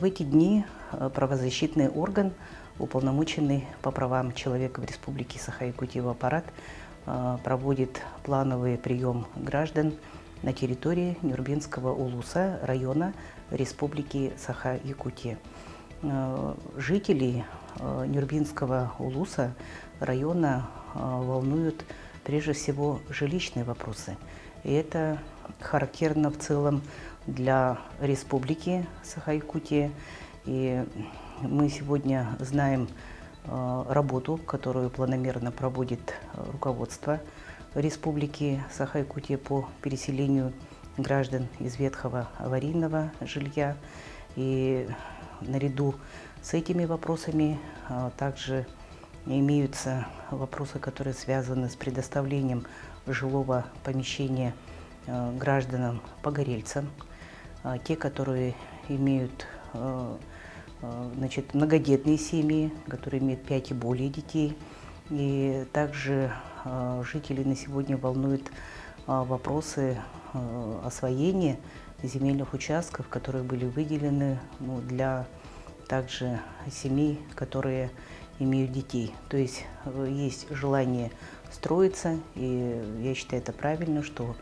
В эти дни правозащитный орган, уполномоченный по правам человека в Республике Саха-Якутия аппарат, проводит плановый прием граждан на территории Нюрбинского улуса района Республики Саха-Якутия. Жителей Нюрбинского улуса района волнуют прежде всего жилищные вопросы. И это характерно в целом для Республики Саха-Якутия. И мы сегодня знаем работу, которую планомерно проводит руководство Республики Саха-Якутия по переселению граждан из ветхого аварийного жилья. И наряду с этими вопросами также имеются вопросы, которые связаны с предоставлением жилого помещения гражданам-погорельцам, те, которые имеют многодетные семьи, которые имеют 5 и более детей. И также жителей на сегодня волнуют вопросы освоения земельных участков, которые были выделены для также семей, которые имеют детей. То есть есть желание строиться, и я считаю это правильно, что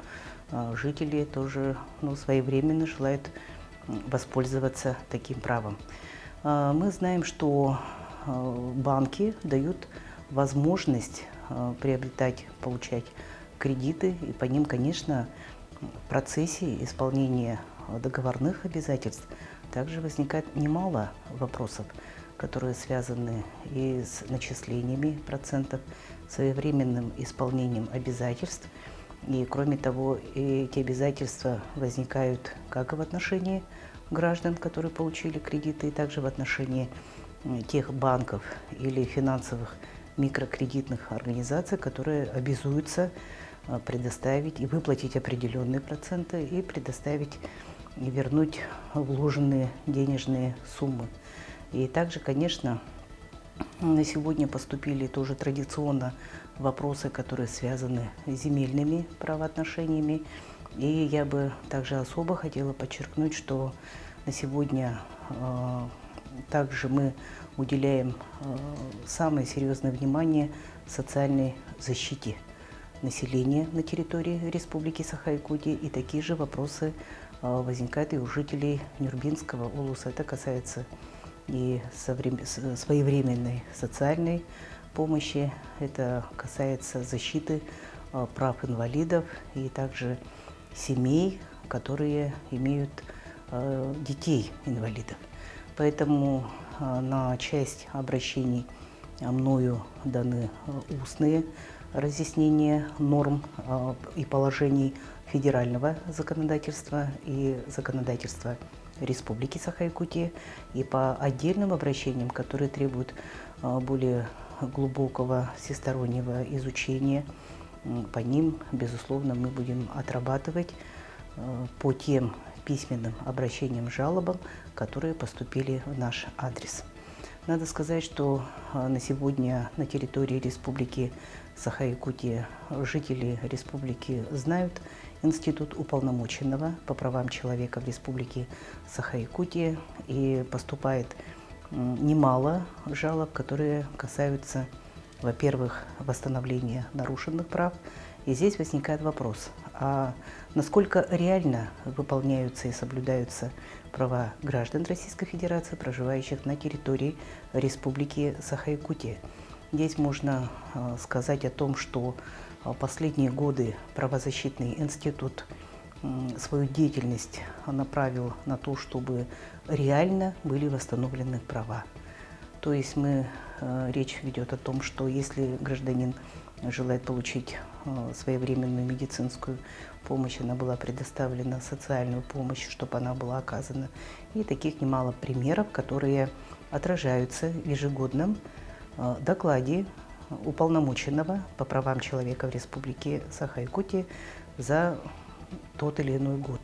жители тоже своевременно желают воспользоваться таким правом. Мы знаем, что банки дают возможность приобретать, получать кредиты, и по ним, конечно, в процессе исполнения договорных обязательств также возникает немало вопросов, которые связаны и с начислениями процентов, своевременным исполнением обязательств. И кроме того, эти обязательства возникают как в отношении граждан, которые получили кредиты, и также в отношении тех банков или финансовых микрокредитных организаций, которые обязуются предоставить и выплатить определенные проценты и предоставить и вернуть вложенные денежные суммы. И также, конечно, на сегодня поступили тоже традиционно вопросы, которые связаны с земельными правоотношениями. И я бы также особо хотела подчеркнуть, что на сегодня также мы уделяем самое серьезное внимание социальной защите населения на территории Республики Саха-Якутия. И такие же вопросы возникают и у жителей Нюрбинского улуса. Это касается и своевременной социальной помощи, это касается защиты прав инвалидов и также семей, которые имеют детей-инвалидов. Поэтому на часть обращений мною даны устные разъяснения норм и положений федерального законодательства и законодательства Республики Саха-Якутия, и по отдельным обращениям, которые требуют более глубокого всестороннего изучения, по ним, безусловно, мы будем отрабатывать по тем письменным обращениям, жалобам, которые поступили в наш адрес. Надо сказать, что на сегодня на территории Республики Саха-Якутия жители республики знают Институт уполномоченного по правам человека в Республике Саха-Якутия, и поступает немало жалоб, которые касаются, во-первых, восстановления нарушенных прав. И здесь возникает вопрос, а насколько реально выполняются и соблюдаются права граждан Российской Федерации, проживающих на территории Республики Саха-Якутия. Здесь можно сказать о том, что в последние годы правозащитный институт свою деятельность направил на то, чтобы реально были восстановлены права. То есть речь ведет о том, что если гражданин желает получить своевременную медицинскую помощь, она была предоставлена, социальную помощь, чтобы она была оказана. И таких немало примеров, которые отражаются в ежегодном докладе уполномоченного по правам человека в Республике Саха-Якутия за тот или иной год.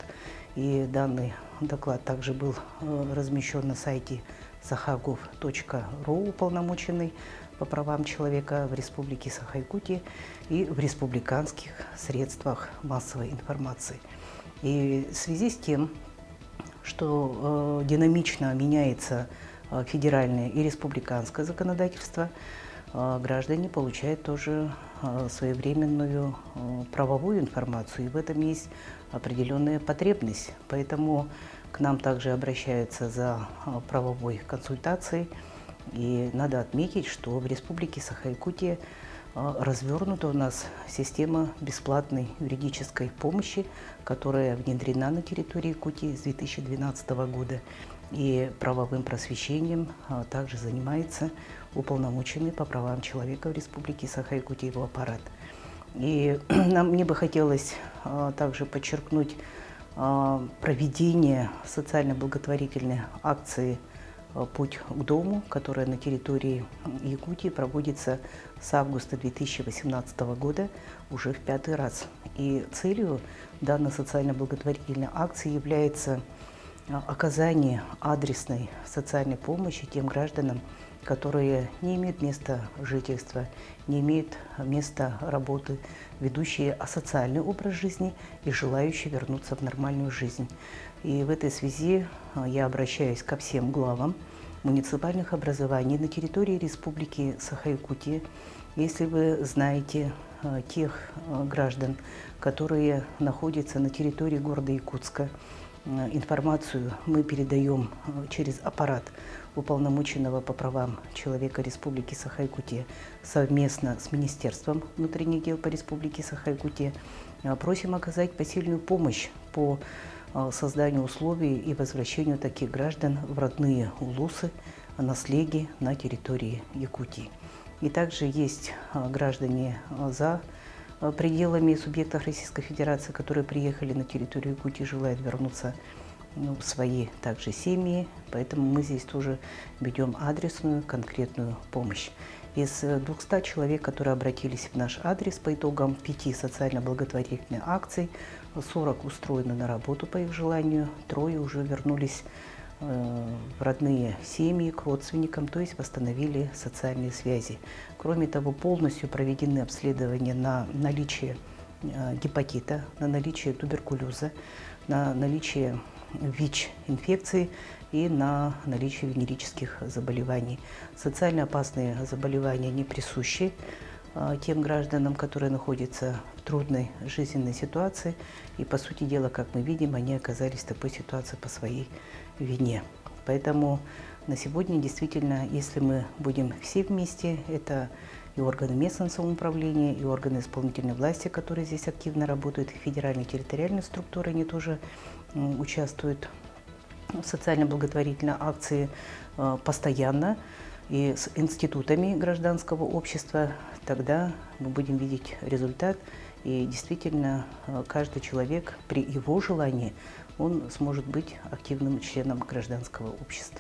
И данный доклад также был размещен на сайте saha.gov.ru, уполномоченный по правам человека в Республике Саха-Якутия и в республиканских средствах массовой информации. И в связи с тем, что динамично меняется федеральное и республиканское законодательство, граждане получают тоже своевременную правовую информацию, и в этом есть определенная потребность. Поэтому к нам также обращаются за правовой консультацией. И надо отметить, что в Республике Саха-Якутия развернута у нас система бесплатной юридической помощи, которая внедрена на территории Якутии с 2012 года. И правовым просвещением также занимается уполномоченный по правам человека в Республике Саха-Якутия его аппарат. И мне бы хотелось также подчеркнуть проведение социально-благотворительной акции «Путь к дому», которая на территории Якутии проводится с августа 2018 года уже в 5-й раз. И целью данной социально-благотворительной акции является оказание адресной социальной помощи тем гражданам, которые не имеют места жительства, не имеют места работы, ведущие асоциальный образ жизни и желающие вернуться в нормальную жизнь. И в этой связи я обращаюсь ко всем главам муниципальных образований на территории Республики Саха-Якутия. Если вы знаете тех граждан, которые находятся на территории города Якутска, информацию мы передаем через аппарат уполномоченного по правам человека Республики Саха-Якутия совместно с Министерством внутренних дел по Республике Саха-Якутия. Просим оказать посильную помощь по созданию условий и возвращению таких граждан в родные улусы, наследие на территории Якутии. И также есть граждане за пределами субъектов Российской Федерации, которые приехали на территорию Якутии, желают вернуться в свои также семьи, поэтому мы здесь тоже ведем адресную конкретную помощь. Из 200 человек, которые обратились в наш адрес по итогам 5 социально-благотворительных акций, 40 устроены на работу по их желанию, 3 уже вернулись в родные семьи, к родственникам, то есть восстановили социальные связи. Кроме того, полностью проведены обследования на наличие гепатита, на наличие туберкулеза, на наличие ВИЧ-инфекции и на наличие венерических заболеваний. Социально опасные заболевания не присущи тем гражданам, которые находятся в трудной жизненной ситуации. И, по сути дела, как мы видим, они оказались в такой ситуации по своей вине. Поэтому на сегодня действительно, если мы будем все вместе, это и органы местного самоуправления, и органы исполнительной власти, которые здесь активно работают, и федеральные территориальные структуры, они тоже участвуют в социально-благотворительной акции постоянно, и с институтами гражданского общества, тогда мы будем видеть результат. И действительно, каждый человек при его желании, он сможет быть активным членом гражданского общества.